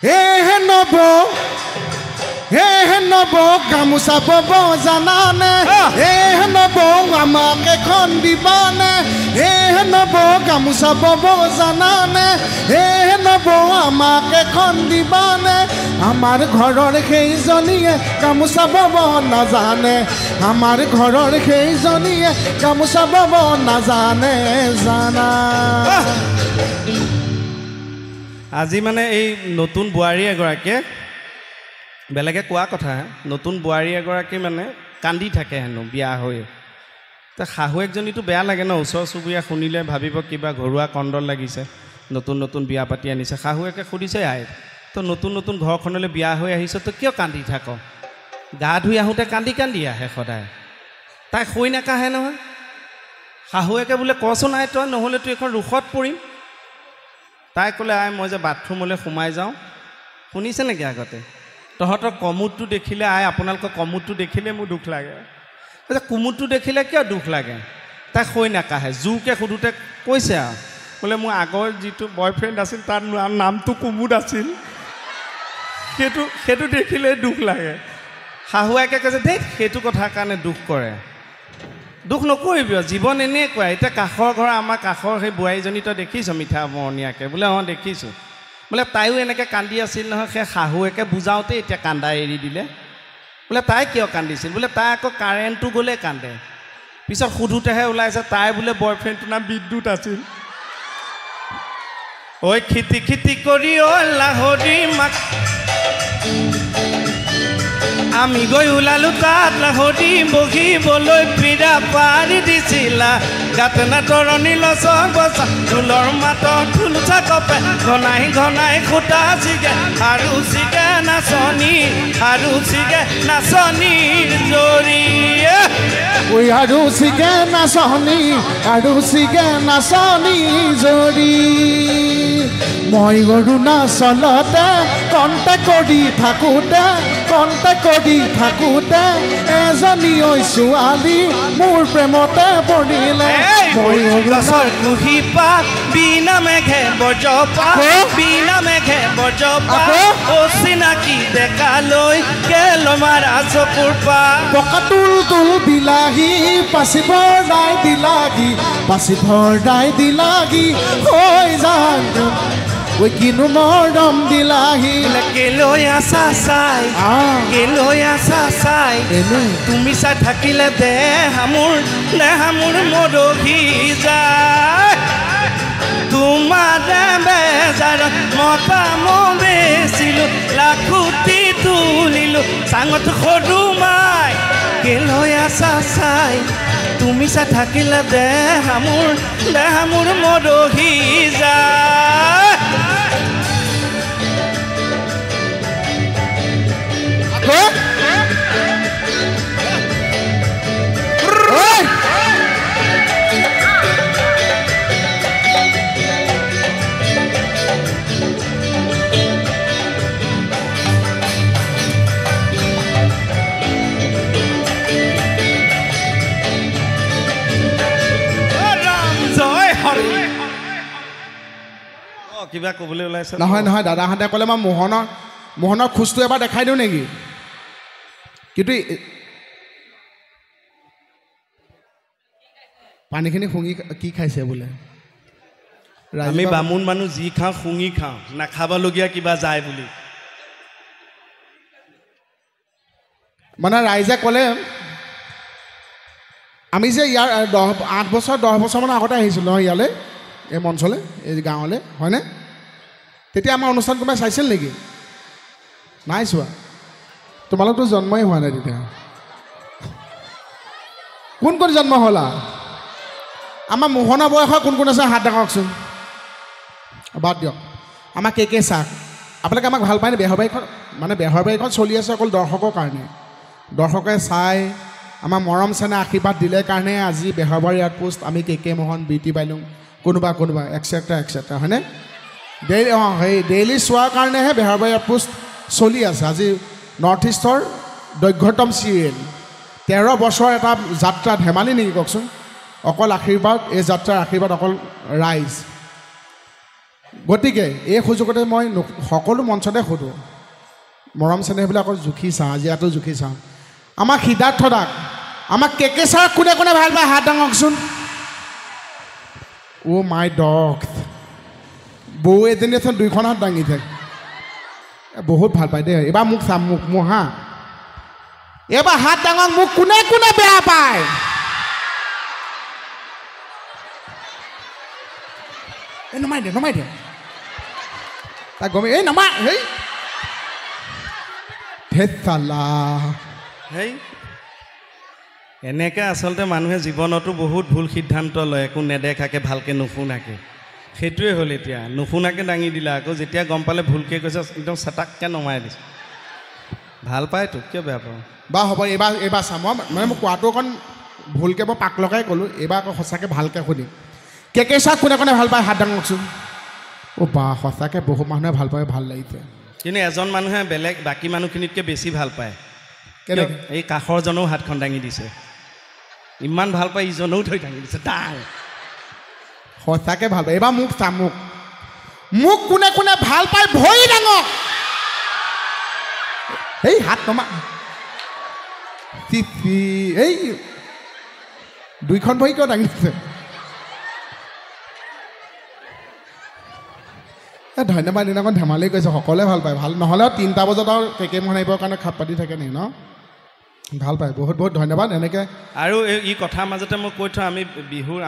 হে নব গামোচা বব জানানে হে নব আমাক এখন দিবানে হে নব গামোচা বব জানানে হে নব আমাক এখন দিবানে আমাৰ ঘৰৰ সেইজনীয়ে গামোচা বব নাজানে আমাৰ ঘৰৰ সেইজনীয়ে গামোচা বব নাজানে জানা আজি মানে এই নতুন বোৱাৰী এগৰাকীয়ে বেলেগে কোৱা কথা নতুন বোৱাৰী এগৰাকী মানে কান্দি থাকে হেনো বিয়া হৈ তে শাহুৱেকজনীটো বেয়া লাগে ন ওচৰ চুবুৰীয়া শুনিলে ভাবিব কিবা ঘৰুৱা কণ্ডল লাগিছে নতুন নতুন বিয়া পাতি আনিছে শাহুৱেকে সুধিছে আই তো নতুন নতুন ঘৰখনলৈ বিয়া হৈ আহিছ তো কিয় কান্দি থাক গা ধুই আহোঁতে কান্দি কান্দি আহে সদায় তাই শুই নাকাহে নহয় শাহুৱেকে বোলে কচোন আই তই নহ'লে তোৰ এখন ৰোষত পৰিম তাই ক'লে আই মই যে বাথৰুমলৈ সোমাই যাওঁ শুনিছে নেকি আগতে তহঁতৰ কমোডটো দেখিলে আই আপোনালোকৰ কমোডটো দেখিলে মোৰ দুখ লাগে কুমুদটো দেখিলে কিয় দুখ লাগে তাই শুই নাকাহে জোৰকৈ সোধোতে কৈছে আৰু বোলে মোৰ আগৰ যিটো বয়ফ্ৰেণ্ড আছিল তাৰ নামটো কুমুদ আছিল সেইটো দেখিলে দুখ লাগে শাহুৱেকে কৈছে দেই সেইটো কথাৰ কাৰণে দুখ কৰে দুখ নকৰিবি জীৱন এনেকুৱা এতিয়া কাষৰ ঘৰ আমাৰ কাষৰ সেই বোৱাৰীজনী তই দেখিছ মিঠা মৰণীয়াকৈ বোলে অঁ দেখিছোঁ বোলে তাইও এনেকৈ কান্দি আছিল নহয় সেই শাহুৱেকে বুজাওঁতে এতিয়া কান্দা এৰি দিলে বোলে তাই কিয় কান্দিছিল বোলে তাই আকৌ কাৰেণ্টটো গ'লে কান্দে পিছত সোধোতেহে ওলাইছে তাই বোলে বয়ফ্ৰেণ্ডটোৰ নাম বিদ্যুৎ আছিল ঐ খিতি খিতি কৰি লাহৰি মাক আমি গৈ ওলালো তাত লাহৰি বহিবলৈ পীৰা পাৰি দিছিলা গাতেনা তৰণি লচৰ বচা ঢোলৰ মাতত ঢোল চাকপে ঘনাই ঘনাই খুটা চিগে আৰু চিগে নাচনী জৰি আৰু চিগে নাচনী জৰি মই অৰুণাচলতে কণ্টেক্ট কৰি থাকোঁতে এজনী ছোৱালী মোৰ প্ৰেমতে পৰিলে মই গছৰ কুহি পাত বিনা মেঘে বজ্ৰপাত অচিনাকি ডেকালৈ কেল মাৰা চকুৰ পাত পকা তুল বিলাহী পাচি ভৰাই দিলাগি হৈ যান ঐ কিনো মৰম দিলাহি কেলৈ আছা চাই তুমি চাই থাকিলে দেহ মোৰ মৰহি যায় তোমাৰ বেজাৰত মতা বেচিলোঁ লাখুটি তুলিলোঁ চাঙত সৰু মাই কেলৈ আছা চাই তুমি চাই থাকিলে দেহ মোৰ মৰহি যায় কিবা ক'বলৈ ওলাইছে নহয় দাদাহঁতে ক'লে মই মোহনৰ খোজটো এবাৰ দেখাই দিওঁ নেকি কিন্তু পানীখিনি শুঙি কি খাইছে বোলে আমি বামুণ মানুহ যি খাওঁ শুঙি খাওঁ নাখাবলগীয়া কিবা যায় বুলি মানে ৰাইজে ক'লে আমি যে ইয়াৰ 8 বছৰ 10 বছৰমান আগতে আহিছিলোঁ নহয় ইয়ালৈ এই মঞ্চলৈ এই গাঁৱলৈ হয়নে তেতিয়া আমাৰ অনুষ্ঠান কোনোবাই চাইছিল নেকি নাই চোৱা তোমালোকতো জন্মই হোৱা নাই তেতিয়া কোন জন্ম হ'লা আমাৰ মোহনৰ বয়সৰ কোন আছে হাত দেখাওকচোন বাদ দিয়ক আমাৰ কে চাক আপোনালোকে আমাক ভাল পায়নে বেহৰবাৰীখন চলি আছে অকল দৰ্শকৰ কাৰণে দৰ্শকে চাই আমাৰ মৰম চেনেহ আশীৰ্বাদ দিলে কাৰণে আজি বেহৰবাৰী আউটপোষ্ট আমি কে মোহন বিউটি বাইলুং কোনোবা এক্সেট্ৰা হয়নে ডেইলি চোৱাৰ কাৰণেহে বেহৰবাৰী আউটপোষ্ট চলি আছে আজি নৰ্থ ইষ্টৰ দৈৰ্ঘ্যতম চিৰিয়েল 13 বছৰ এটা যাত্ৰা ধেমালি নেকি কওকচোন অকল আশীৰ্বাদ এই যাত্ৰাৰ আশীৰ্বাদ অকল ৰাইজ গতিকে এই সুযোগতে মই সকলো মঞ্চতে সোধোঁ মৰম চেনেহবিলাকক জুখি চাওঁ আজি ইয়াতো জুখি চাওঁ আমাক সিদ্ধাৰ্থ দাক আমাক কেকে ছাৰ কোনে কোনে ভাল পায় হাত দাঙকচোন অ' মাই ডগ বৌ এজনী আছে 2খন হাত দাঙি থাকে বহুত ভাল পায় দেই এইবাৰ মোক চাম মোক হা এইবাৰ হাত দাঙক মোক কোনে কোনে বেয়া পায় এই নমাই দে তাক গমে এই নমা হেই ধেৎচালা হেই এনেকৈ আচলতে মানুহে জীৱনতো বহুত ভুল সিদ্ধান্ত লয় একো নেদেখাকৈ ভালকৈ নুশুনাকৈ সেইটোৱে হ'ল এতিয়া নুশুনাকৈ দাঙি দিলা আকৌ যেতিয়া গম পালে ভুলকৈ কৈছে একদম চাটাককৈ নমাই দিছে ভাল পায় তোক কিয় বেয়া পাওঁ বা হ'ব এইবাৰ চাম মই মানে মোক কোৱাটো অকণ ভুলকৈ মই পাক লগাই ক'লোঁ এইবাৰ আকৌ সঁচাকৈ ভালকৈ শুনিম কেকে ছাৰ কোনে কোনে ভাল পায় হাত দাঙকচোন অ' বা সঁচাকৈ বহুত মানুহে ভাল পায় ভাল লাগিছে কিন্তু এজন মানুহে বেলেগ বাকী মানুহখিনিতকৈ বেছি ভাল পায় কেনেকৈ এই কাষৰজনেও হাতখন দাঙি দিছে ইমান ভাল পায় ইজনেও থৈ দাঙি দিছে ডাঙ সঁচাকৈ ভাল পায় এইবাৰ মোক চাম মোক কোনে কোনে ভাল পায় ভৰি দাঙক এই হাত নমা এই 2খন ভৰি কিয় দাঙিছে ধন্যবাদ দিনাখন ধেমালি কৰিছে সকলোৱে ভাল পায় ভাল নহ'লেও 3টা বজাত আৰু কেকে মোহন আহিবৰ কাৰণে খাপ পাতি থাকে নি ন ভাল পায় বহুত বহুত ধন্যবাদ এনেকৈ আৰু এই কথাৰ মাজতে মই কৈ থওঁ আমি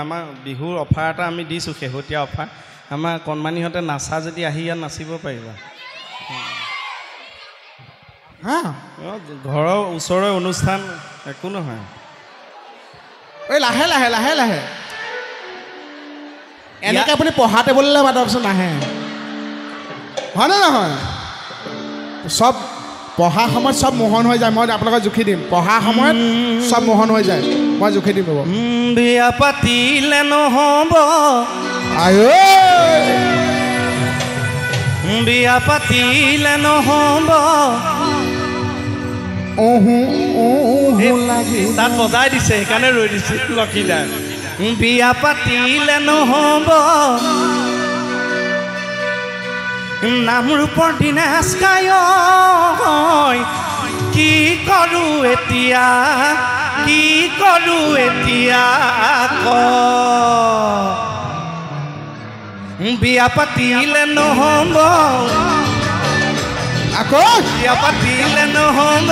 আমাৰ বিহুৰ অফাৰ এটা আমি দিছোঁ শেহতীয়া অফাৰ আমাৰ কণমানিহঁতে নাচা যদি আহি ইয়াত নাচিব পাৰিবা হা ঘৰৰ ওচৰৰে অনুষ্ঠান একো নহয় এই লাহে লাহে লাহে লাহে এনেকৈ আপুনি পঢ়া টেবুললৈ মাতকচোন নাহে হয়নে নহয় চব পঢ়া সময়ত চব মোহন হৈ যায় মই আপোনালোকক জুখি দিম পঢ়া সময়ত চব মোহন হৈ যায় মই জুখি দিম ৰ'ব বিয়া পাতিলে নহ'ব বিয়া পাতিলে নহ'ব তাত বজাই দিছে সেইকাৰণে ৰৈ দিছে লক্ষীদাৰ বিয়া পাতিলে নহ'ব নামৰূপৰ দিনেশ গায়ক কি কৰোঁ এতিয়া বিয়া পাতিলে নহ'ব আকৌ বিয়া পাতিলে নহ'ব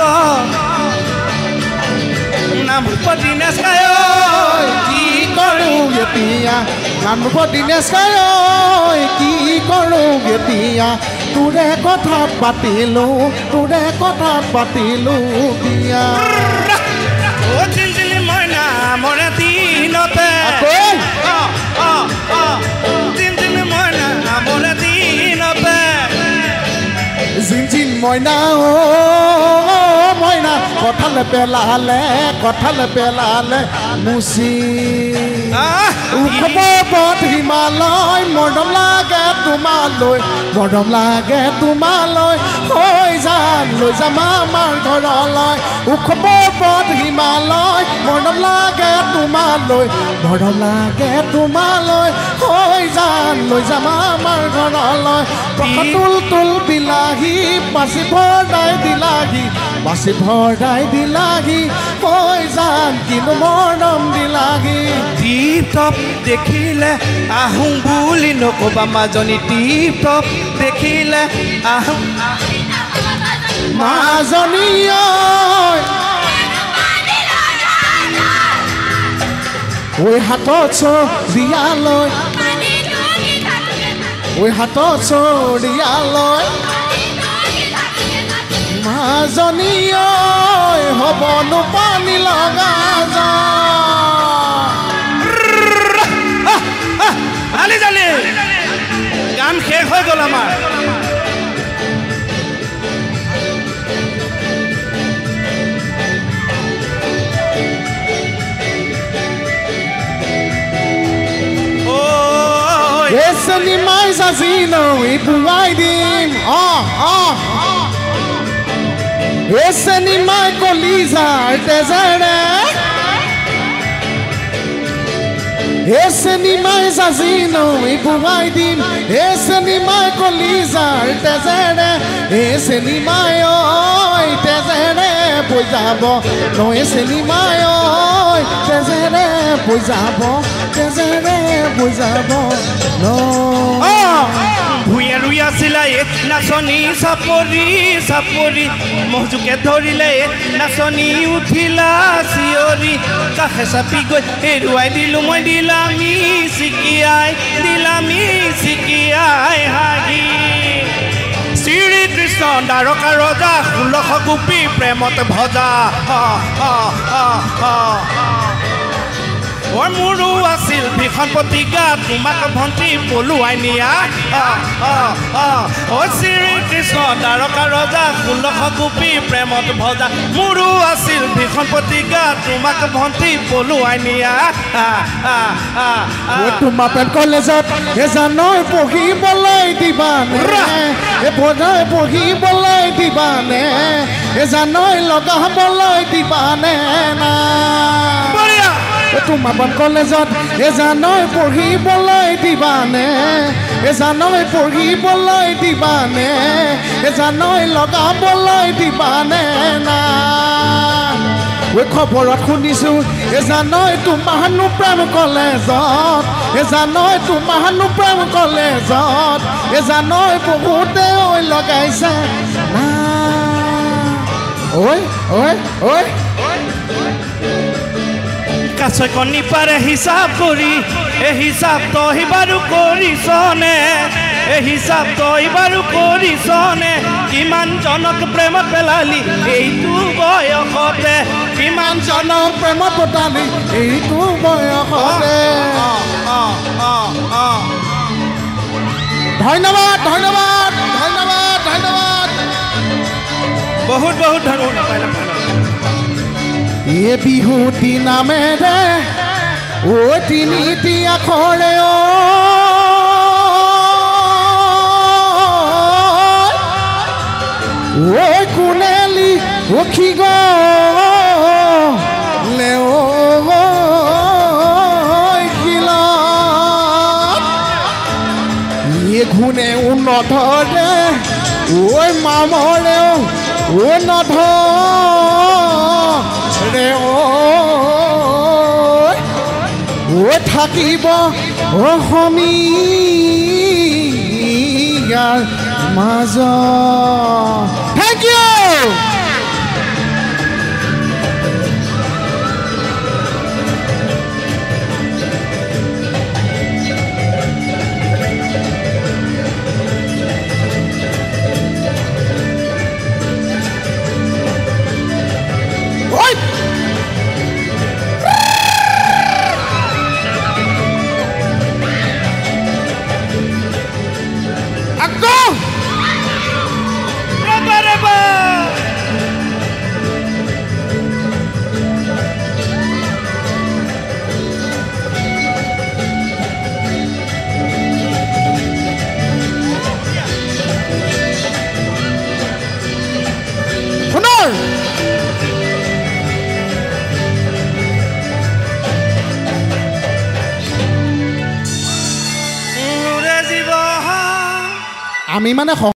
নামৰূপৰ দিনেশ গায়ক কি কৰোঁ এতিয়া নামৰূপৰ দিনেশ গায়ক কি কৰোঁ এতিয়া তোৰে কথা পাতিলোঁ বিয়া চিঞ্চিলি মইনা মৰে দিনতে চিঞ্চিলি মইনা মৰে দিনতে জিনজিন মইনা মইনা কঁঠাল পেলালে মুচি পথ হিমালয় মৰম লাগে তোমালৈ হৈ যাম লৈ যাম আমাৰ ঘৰলৈ পথ হিমালয় মৰম লাগে তোমালৈ হৈ যাম লৈ যাম আমাৰ ঘৰলৈ তুল বিলাহী বাচি ভৰাই দিলাহি হৈ যাম কিন্তু মৰম দিলাহি টিপ টপ দেখিলে আহোঁ বুলি নক'বা মাজনী টিপ টপ দেখিলে আহোঁ মাজনী ঐ হাতত চৰিয়ালৈ মাজনী হ'বনো পানী লগা জালি গান শেষ হৈ গ'ল আমাৰ Esse animais asinam e puai dim Esse animal colisa artesere এই চিনেমাই জাজি নৈ বুৱাই দিম এই চিনেমাই কলিজাৰ তেজেৰে এই চিনেমাই ঐ তেজেৰে বুজাব নৈ চিনেমাই ঐ তেজেৰে বুজাব তেজেৰে বুজাব ন ভূঞা ৰুই আছিলা নাচনী চাপৰি চাপৰি মহজুকে ধৰিলে নাচনী উঠিলা চিঞৰি কাষে চাপি গৈ হেৰুৱাই দিলো মই দিলামি চিকিয়াই হাঁহি শ্ৰীকৃষ্ণ দ্বাৰকা ৰজা 16 গোপী প্ৰেমত ভজা মোৰো আছিল ভীষণ প্ৰতিজ্ঞা তোমাক ভণ্টি পলুৱাই নিয়া শ্ৰীকৃষ্ণ দ্বাৰকা ৰজা 16 গোপী প্ৰেমত ভজা মোৰো আছিল ভীষণ প্ৰতিজ্ঞা তোমাক ভণ্টি পলুৱাই নিয়া তোমাৰ পেট কলেজত এজানৈ পঢ়িবলৈ দিবানে এপদাই পঢ়িবলৈ দিবানে এজানৈ লগাবলৈ দিবানে না তোমাৰ পেট কলেজত এজানৈ পঢ়িবলৈ দিবানে এজানৈ পঢ়িবলৈ দিবানে এজানৈ লগাবলৈ দিবানে না খবৰত শুনিছোঁ এজানৈ তোমাৰনো প্ৰেম কলেজত এজানৈ তোমাৰনো প্ৰেম কলেজত এজানৈ বহুতে ঐ লগাইছে না ঐ ঐ ঐ কাছৈ কণী পাৰে হিচাপ কৰি এই হিচাপ তই বাৰু কৰিছনে এই হিচাপ তই বাৰু কৰিছনে কিমান জনক প্ৰেমত পেলালি এইটো বয়সতে কিমান জনক প্ৰেমত পতালি এইটো বয়সতে ধন্যবাদ ধন্যবাদ ধন্যবাদ ধন্যবাদ বহুত বহুত ধন্যবাদ এ বিহুতি নামেৰে ও তিনিটি আখৰে ঐ কোনেলি উঠি গলে এ ঘুনে নধৰে ঐ মামৰে ও নধৰে ও থাকিব অসমীয়াৰ মাজত থেংক ইউ আমি মানে